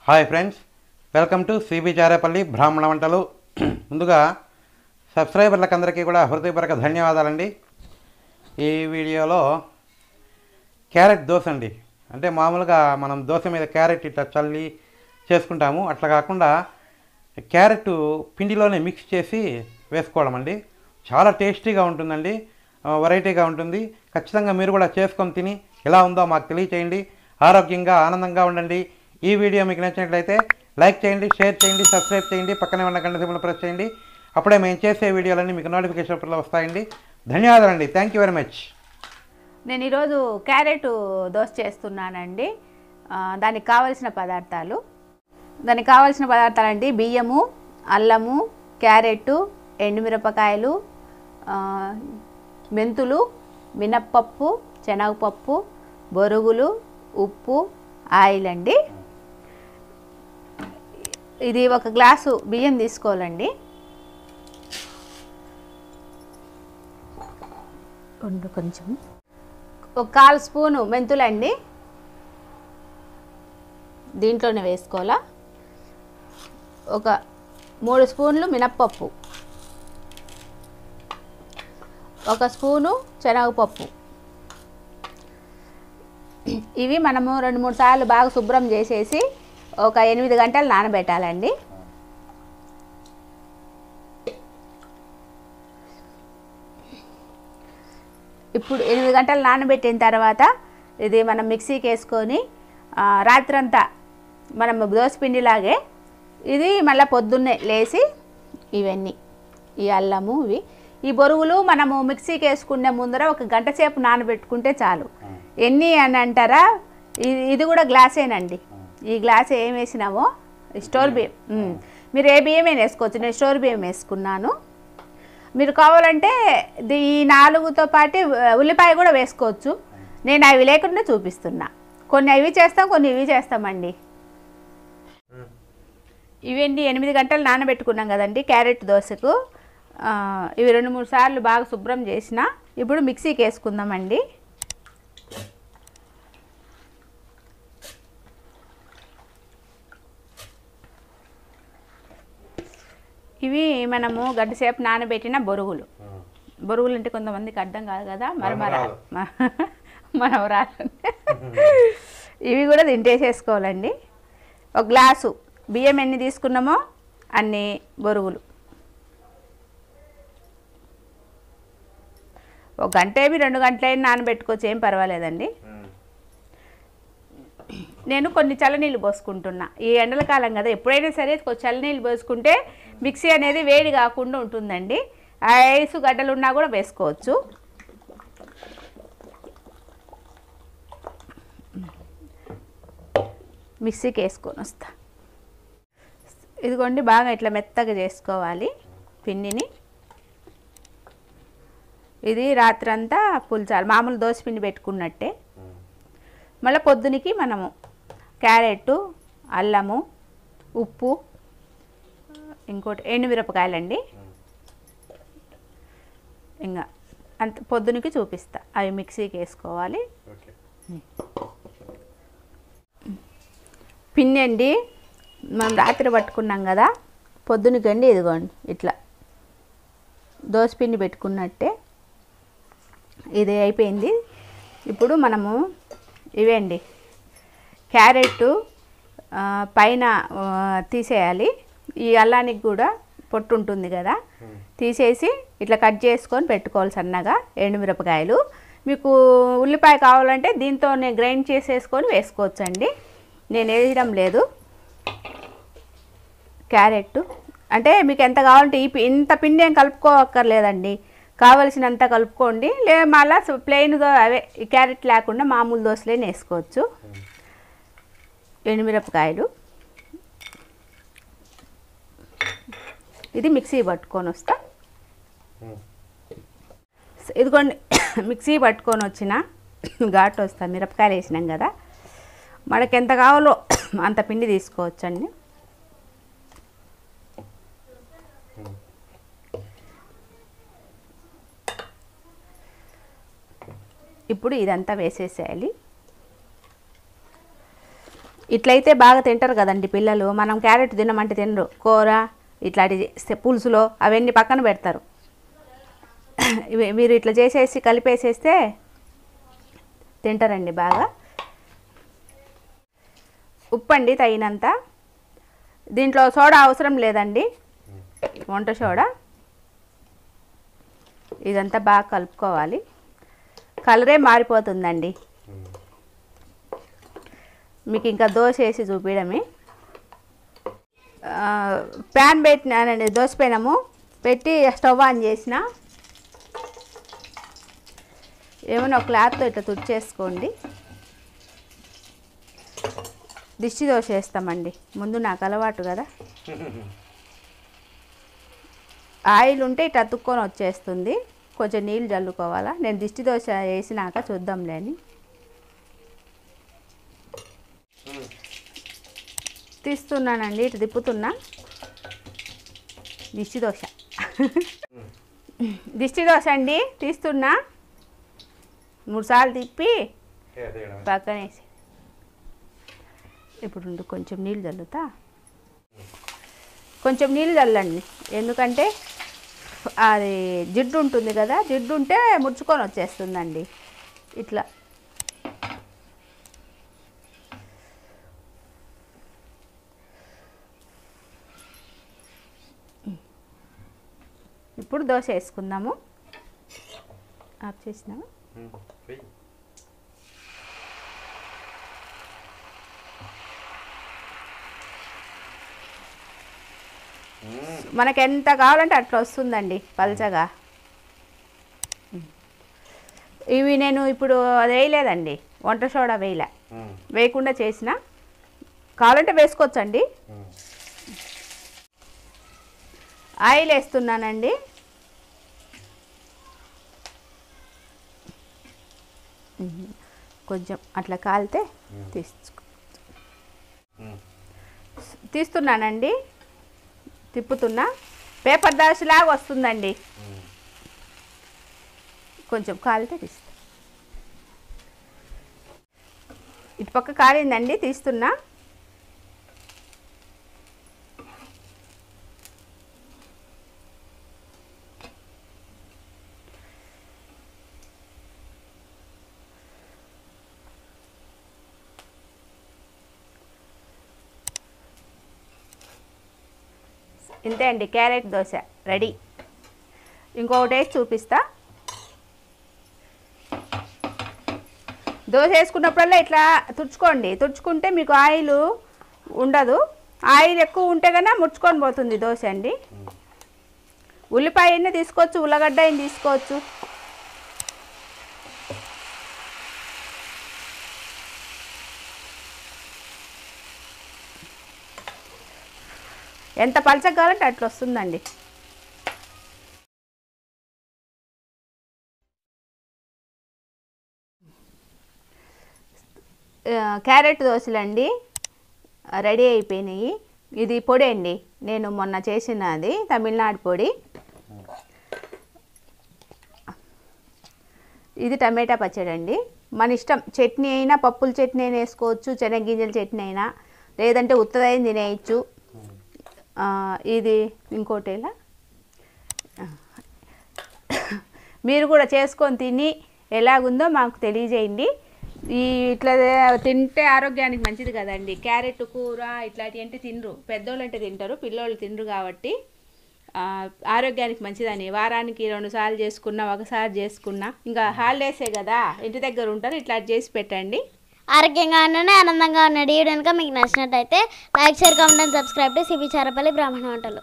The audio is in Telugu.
Hi friends, welcome to cbcharepalli బ్రాహ్మణవంటలు. ముందుగా సబ్స్క్రైబర్లకు అందరికీ కూడా హృదయపూర్వక ధన్యవాదాలండి. ఈ వీడియోలో క్యారెట్ దోశ అండి. అంటే మామూలుగా మనం దోశ మీద క్యారెట్ ఇట్లా చల్లి చేసుకుంటాము, అట్లా కాకుండా క్యారెట్ పిండిలోనే మిక్స్ చేసి వేసుకోవడం అండి. చాలా టేస్టీగా ఉంటుందండి, వెరైటీగా ఉంటుంది. ఖచ్చితంగా మీరు కూడా చేసుకొని తిని ఎలా ఉందో మాకు తెలియచేయండి. ఆరోగ్యంగా ఆనందంగా ఉండండి. ఈ వీడియో మీకు నచ్చినట్లయితే లైక్ చేయండి, షేర్ చేయండి, సబ్స్క్రైబ్ చేయండి, పక్కనే ఉన్న గంట సింబల్ ప్రెస్ చేయండి. అప్పుడే మేము చేసే వీడియోలన్నీ మీకు నోటిఫికేషన్ రూపంలో వస్తాయండి. ధన్యవాదాలండి. Thank you very much. నేను ఈరోజు క్యారెట్ దోశ చేస్తున్నానండి. దానికి కావలసిన పదార్థాలండి బియ్యము, అల్లము, క్యారెట్, ఎండుమిరపకాయలు, మెంతులు, మినప్పప్పు, శనగపప్పు, బొరుగులు, ఉప్పు, ఆయిల్ అండి. ఇది ఒక గ్లాసు బియ్యం తీసుకోవాలండి. కొంచెం ఒక 1/4 స్పూను మెంతులండి దీంట్లోనే వేసుకోవాలా. ఒక 3 స్పూన్లు మినప్పప్పు, 1 స్పూను శనగపప్పు. ఇవి మనము 2-3 సార్లు బాగా శుభ్రం చేసేసి ఒక 8 గంటలు నానబెట్టాలండి. ఇప్పుడు 8 గంటలు నానబెట్టిన తర్వాత ఇది మనం మిక్సీకి వేసుకొని రాత్రంతా మనం దోసపిండిలాగే ఇది మళ్ళీ పొద్దున్నే లేసి ఇవన్నీ ఈ అల్లము ఈ బొరుగులు మనము మిక్సీకి వేసుకునే ముందర ఒక గంట సేపు నానబెట్టుకుంటే చాలు. ఎన్ని అని అంటారా, ఇది కూడా గ్లాసేనండి. ఈ గ్లాస్ ఏం వేసినామో స్టోర్ బియ్యం, మీరు ఏ బియ్యమైనా వేసుకోవచ్చు. నేను స్టోర్ బియ్యం వేసుకున్నాను. మీరు కావాలంటే ఈ 4తో పాటు ఉల్లిపాయ కూడా వేసుకోవచ్చు. నేను అవి లేకుండా చూపిస్తున్నా. కొన్ని అవి చేస్తాం, కొన్ని ఇవి చేస్తామండి. ఇవండి 8 గంటలు నానబెట్టుకున్నాం కదండి క్యారెట్ దోశకు. ఇవి 2-3 సార్లు బాగా శుభ్రం చేసిన. ఇప్పుడు మిక్సీకి వేసుకుందామండి. ఇవి మనము గంట సేపు నానబెట్టిన బొరుగులు అంటే కొంతమందికి అర్థం కాదు కదా, మనవరాలు. ఇవి కూడా తింటేసేసుకోవాలండి. ఒక గ్లాసు బియ్యం ఎన్ని తీసుకున్నామో అన్ని బొరుగులు. ఒక గంట 2 గంటలైనా నానబెట్టుకోవచ్చు, ఏం పర్వాలేదండి. నేను కొన్ని చల్లనీళ్ళు పోసుకుంటున్నా. ఈ ఎండల కాలం కదా, ఎప్పుడైనా సరే కొంచెం చల్లనీళ్ళు పోసుకుంటే మిక్సీ అనేది వేడి కాకుండా ఉంటుందండి. ఐసు గడ్డలు ఉన్నా కూడా వేసుకోవచ్చు. మిక్సీకి వేసుకొని వస్తా. ఇదిగోండి, బాగా ఇట్లా మెత్తగా చేసుకోవాలి పిండిని. ఇది రాత్రంతా పుల్చాలి, మామూలు దోసపిండి పెట్టుకున్నట్టే. మళ్ళీ పొద్దునికి మనము క్యారెట్, అల్లము, ఉప్పు, ఇంకోటి ఎండుమిరపకాయలండి. ఇంకా అంత పొద్దునికి చూపిస్తా. అవి మిక్సీకి వేసుకోవాలి. పిండి అండి మనం రాత్రి పట్టుకున్నాం కదా, పొద్దునకండి ఇదిగోండి ఇట్లా దోసపిండి పెట్టుకున్నట్టే ఇది అయిపోయింది. ఇప్పుడు మనము ఇవేండి క్యారెట్ పైన తీసేయాలి. ఈ అల్లానికి కూడా పొట్టు ఉంటుంది కదా, తీసేసి ఇట్లా కట్ చేసుకొని పెట్టుకోవాలి సన్నగా. ఎండుమిరపకాయలు, మీకు ఉల్లిపాయ కావాలంటే దీంతోనే గ్రైండ్ చేసేసుకొని వేసుకోవచ్చండి. నేను వేయడం లేదు. క్యారెట్ అంటే మీకు ఎంత కావాలంటే ఇంత పిండి ఏం కలుపుకోవక్కర్లేదండి, కావలసినంత కలుపుకోండి. లేదా మళ్ళీ ప్లెయిన్గా అవే క్యారెట్ లేకుండా మామూలు దోశలేని వేసుకోవచ్చు. ఎండుమిరపకాయలు ఇది మిక్సీ పట్టుకొని వస్తా. ఇదిగోండి మిక్సీ పట్టుకొని వచ్చిన ఘాటు వస్తా. మిరపకాయలు వేసినాం కదా, మనకి ఎంత కావాలో అంత పిండి తీసుకోవచ్చండి. ఇప్పుడు ఇదంతా వేసేసేయాలి. ఇట్లయితే బాగా తింటారు కదండి పిల్లలు. మనం క్యారెట్ తినమంటే తినరు. కూర ఇట్లాంటి పులుసులో అవన్నీ పక్కన పెడతారు. మీరు ఇట్లా చేసేసి కలిపేసేస్తే తింటారండి బాగా. ఉప్పు అండి తగినంత. దీంట్లో సోడా అవసరం లేదండి, వంట సోడా. ఇదంతా బాగా కలుపుకోవాలి. కలరే మారిపోతుందండి. మీకు ఇంకా దోశ వేసి చూపించడమే. ప్యాన్ పెట్టినానండి, దోశ పెనము పెట్టి స్టవ్ ఆన్ చేసిన. ఏమైనా ఒక క్లాత్తో ఇట్లా తుడిచేసుకోండి. దిష్టి దోశ వేస్తామండి. ముందు నాకు అలవాటు కదా. ఆయిల్ ఉంటే ఇట్లా అతుక్కొని వచ్చేస్తుంది. కొంచెం నీళ్ళు చల్లుకోవాలా. నేను దిష్టి దోశ వేసినాక చూద్దాంలే అని తీస్తున్నానండి. ఇటు తిప్పుతున్నా. దిష్టి దోశ దిష్టి దోశ అండి తీస్తున్నా. 3 సార్లు తిప్పి పక్కనేసి ఇప్పుడు కొంచెం నీళ్ళు చల్లుతా. కొంచెం నీళ్ళు చల్లండి, ఎందుకంటే అది జిడ్డు ఉంటుంది కదా. జిడ్డు ఉంటే ముడుచుకొని వచ్చేస్తుందండి. ఇట్లా ఇప్పుడు దోశ వేసుకుందాము. ఆఫ్ చేసినాము. మనకు ఎంత కావాలంటే అట్లా వస్తుందండి పల్చగా. ఇవి నేను ఇప్పుడు అది వేయలేదండి, వంట సోడా వేయకుండా చేసిన. కావాలంటే వేసుకోవచ్చండి. ఆయిల్ వేస్తున్నానండి. కొంచెం అట్లా కాలితే తీస్తున్నానండి. తిప్పుతున్నా. పేపర్ దోశలాగా వస్తుందండి. కొంచెం కాలితే తీస్తా. ఇటు పక్క కాలిందండి, తీస్తున్నా. ఇంతే అండి, క్యారెట్ దోశ రెడీ. ఇంకొకటి వేసి చూపిస్తా. దోశ వేసుకున్నప్పుడల్లా ఇట్లా తుడుచుకోండి. తుడుచుకుంటే మీకు ఆయిల్ ఉండదు. ఆయిల్ ఎక్కువ ఉంటే కన్నా ముడుచుకొని పోతుంది దోశ అండి. ఉల్లిపాయ అయినా తీసుకోవచ్చు, ఉల్లగడ్డ అయినా తీసుకోవచ్చు. ఎంత పలచగా కావాలంటే అట్లా వస్తుందండి. క్యారెట్ దోశలండి రెడీ అయిపోయినాయి. ఇది పొడి అండి, నేను మొన్న చేసినది తమిళనాడు పొడి. ఇది టమాటా పచ్చడి అండి. మన ఇష్టం, చట్నీ అయినా పప్పుల చట్నీ అయినా వేసుకోవచ్చు, శనగగింజల చట్నీ అయినా, లేదంటే ఉత్తదైన తినేయచ్చు. ఇది ఇంకోటేలా. మీరు కూడా చేసుకొని తిని ఎలాగుందో మాకు తెలియజేయండి. ఇట్లా తింటే ఆరోగ్యానికి మంచిది కదండి. క్యారెట్ కూర ఇట్లాంటివి అంటే తినరు, పెద్దోళ్ళు అంటే తింటారు, పిల్లోళ్ళు తినరు. కాబట్టి ఆరోగ్యానికి మంచిదని వారానికి 2 సార్లు చేసుకున్నా, ఒకసారి చేసుకున్నా, ఇంకా హాలిడేసే కదా ఇంటి దగ్గర ఉంటారు, ఇట్లా చేసి పెట్టండి. ఆరోగ్యంగా ఉండండి, ఆనందంగా ఉండండి. ఈ వీడియో కనుక మీకు నచ్చినట్టయితే like, share, comment and subscribe to cbcharepalli బ్రాహ్మణ వంటలు.